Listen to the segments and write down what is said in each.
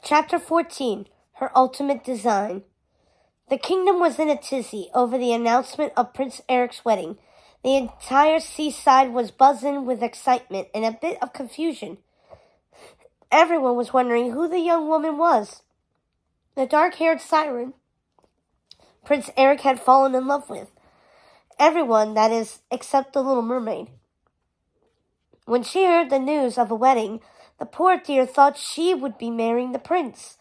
Chapter 14, Her Ultimate Design. The kingdom was in a tizzy over the announcement of Prince Eric's wedding. The entire seaside was buzzing with excitement and a bit of confusion. Everyone was wondering who the young woman was. The dark-haired siren Prince Eric had fallen in love with. Everyone, that is, except the little mermaid. When she heard the news of a wedding, the poor dear thought she would be marrying the prince.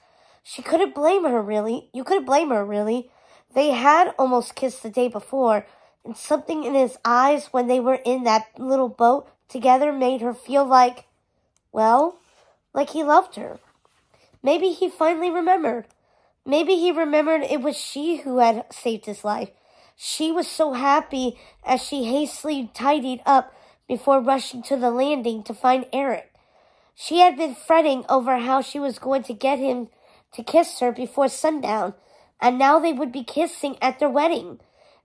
You couldn't blame her, really. They had almost kissed the day before, and something in his eyes when they were in that little boat together made her feel like he loved her. Maybe he finally remembered. Maybe he remembered it was she who had saved his life. She was so happy as she hastily tidied up before rushing to the landing to find Eric. She had been fretting over how she was going to get him to kiss her before sundown, and now they would be kissing at their wedding.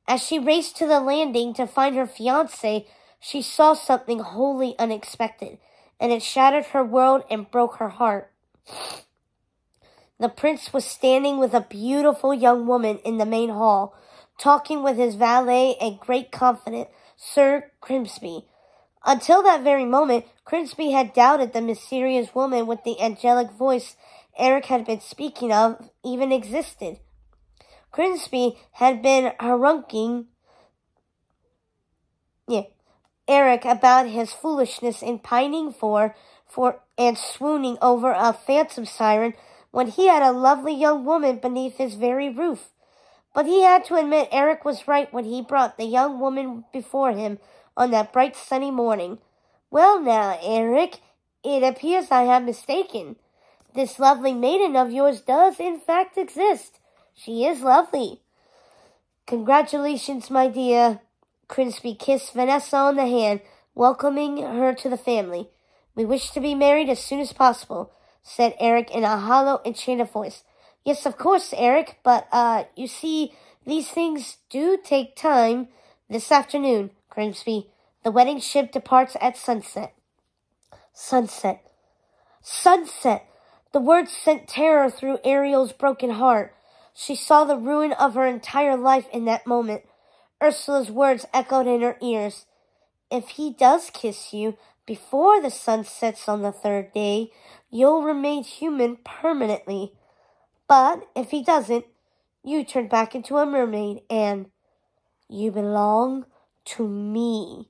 As she raced to the landing to find her fiancé, she saw something wholly unexpected, and it shattered her world and broke her heart. The prince was standing with a beautiful young woman in the main hall, talking with his valet and great confidant, Sir Grimsby. Until that very moment, Grimsby had doubted the mysterious woman with the angelic voice Eric had been speaking of even existed. Grimsby had been haranguing Eric about his foolishness in pining for and swooning over a phantom siren when he had a lovely young woman beneath his very roof. But he had to admit Eric was right when he brought the young woman before him on that bright sunny morning. Well now, Eric, it appears I have mistaken. This lovely maiden of yours does in fact exist. She is lovely. Congratulations, my dear. Grimsby kissed Vanessa on the hand, welcoming her to the family. We wish to be married as soon as possible, said Eric in a hollow, enchanted voice. Yes, of course, Eric, but, you see, these things do take time. This afternoon, Grimsby, the wedding ship departs at sunset. Sunset. The words sent terror through Ariel's broken heart. She saw the ruin of her entire life in that moment. Ursula's words echoed in her ears. If he does kiss you before the sun sets on the third day, you'll remain human permanently. But if he doesn't, you turn back into a mermaid and you belong to me.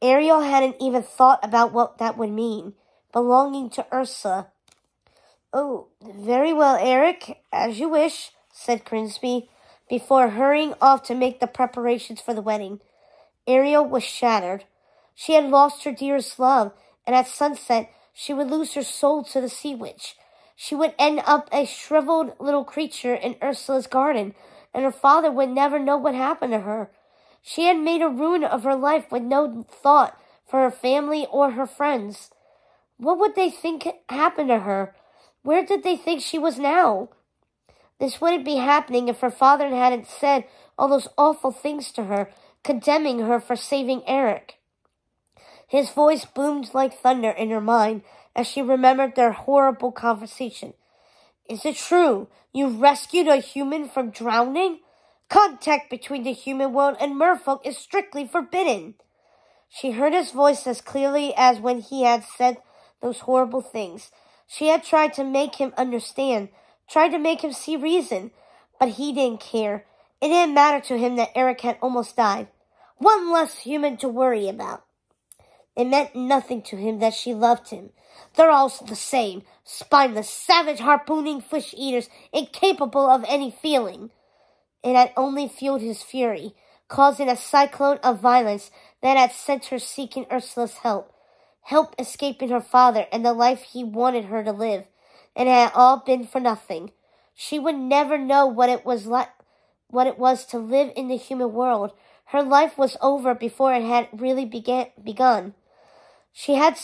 Ariel hadn't even thought about what that would mean, belonging to Ursula. Oh, very well, Eric, as you wish, said Grimsby, before hurrying off to make the preparations for the wedding. Ariel was shattered. She had lost her dearest love, and at sunset she would lose her soul to the sea witch. She would end up a shriveled little creature in Ursula's garden, and her father would never know what happened to her. She had made a ruin of her life with no thought for her family or her friends. What would they think happened to her? Where did they think she was now? This wouldn't be happening if her father hadn't said all those awful things to her, condemning her for saving Eric. His voice boomed like thunder in her mind as she remembered their horrible conversation. Is it true? You rescued a human from drowning? Contact between the human world and merfolk is strictly forbidden. She heard his voice as clearly as when he had said those horrible things. She had tried to make him understand, tried to make him see reason, but he didn't care. It didn't matter to him that Eric had almost died. One less human to worry about. It meant nothing to him that she loved him. They're all the same, spineless, savage, harpooning fish-eaters, incapable of any feeling. It had only fueled his fury, causing a cyclone of violence that had sent her seeking Ursula's help escaping her father and the life he wanted her to live, and it had all been for nothing. She would never know what it was to live in the human world. Her life was over before it had really begun. She had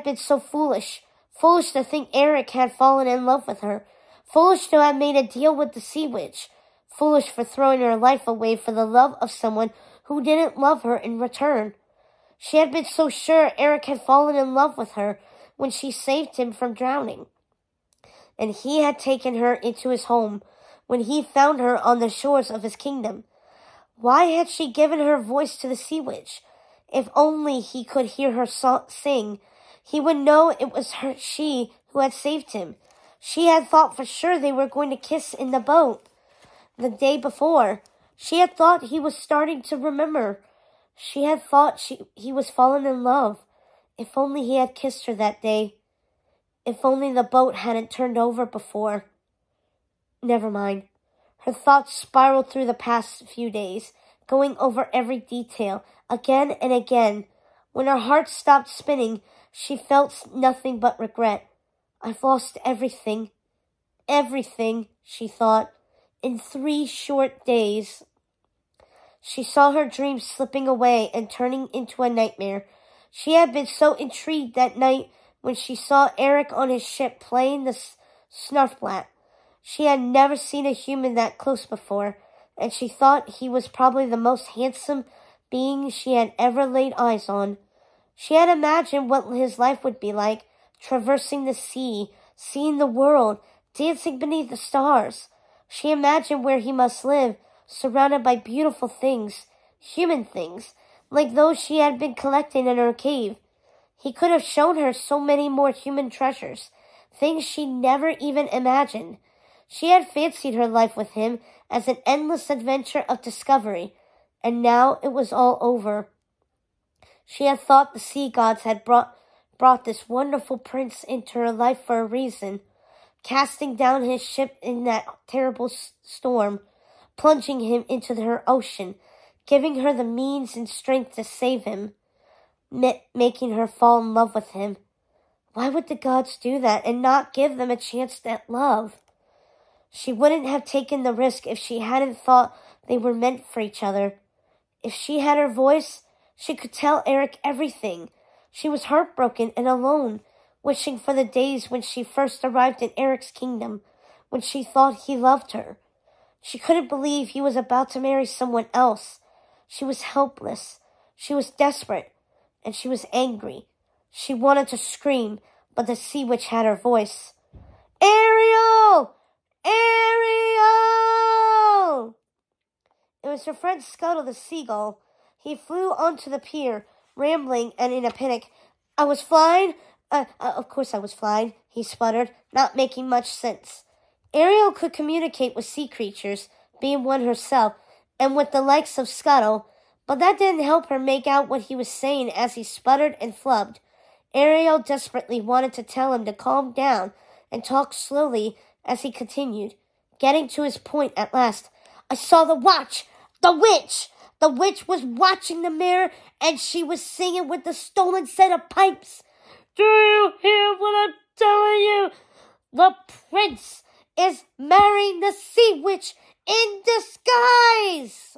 been so foolish to think Eric had fallen in love with her, foolish to have made a deal with the sea witch, foolish for throwing her life away for the love of someone who didn't love her in return. She had been so sure Eric had fallen in love with her when she saved him from drowning. and he had taken her into his home when he found her on the shores of his kingdom. Why had she given her voice to the sea witch? If only he could hear her sing, he would know it was she who had saved him. She had thought for sure they were going to kiss in the boat the day before. She had thought he was starting to remember. She had thought he was falling in love. If only he had kissed her that day. If only the boat hadn't turned over before. Never mind. Her thoughts spiraled through the past few days, going over every detail, again and again. When her heart stopped spinning, she felt nothing but regret. I've lost everything. Everything, she thought, in 3 short days. She saw her dreams slipping away and turning into a nightmare. She had been so intrigued that night when she saw Eric on his ship playing the snuffblat. She had never seen a human that close before, and she thought he was probably the most handsome being she had ever laid eyes on. She had imagined what his life would be like, traversing the sea, seeing the world, dancing beneath the stars. She imagined where he must live, surrounded by beautiful things, human things, like those she had been collecting in her cave. He could have shown her so many more human treasures, things she never even imagined. She had fancied her life with him as an endless adventure of discovery, and now it was all over. She had thought the sea gods had brought this wonderful prince into her life for a reason, casting down his ship in that terrible storm, plunging him into her ocean, giving her the means and strength to save him, making her fall in love with him. Why would the gods do that and not give them a chance at love? She wouldn't have taken the risk if she hadn't thought they were meant for each other. If she had her voice, she could tell Eric everything. She was heartbroken and alone, wishing for the days when she first arrived in Eric's kingdom, when she thought he loved her. She couldn't believe he was about to marry someone else. She was helpless. She was desperate. And she was angry. She wanted to scream, but the sea witch had her voice. Ariel! Ariel! It was her friend Scuttle the seagull. He flew onto the pier, rambling and in a panic. I was flying? Of course I was flying, he sputtered, not making much sense. Ariel could communicate with sea creatures, being one herself, and with the likes of Scuttle, but that didn't help her make out what he was saying as he sputtered and flubbed. Ariel desperately wanted to tell him to calm down and talk slowly as he continued, getting to his point at last. I saw the watch! The witch! The witch was watching the mirror, and she was singing with the stolen set of pipes. Do you hear what I'm telling you? The prince is marrying the sea witch in disguise!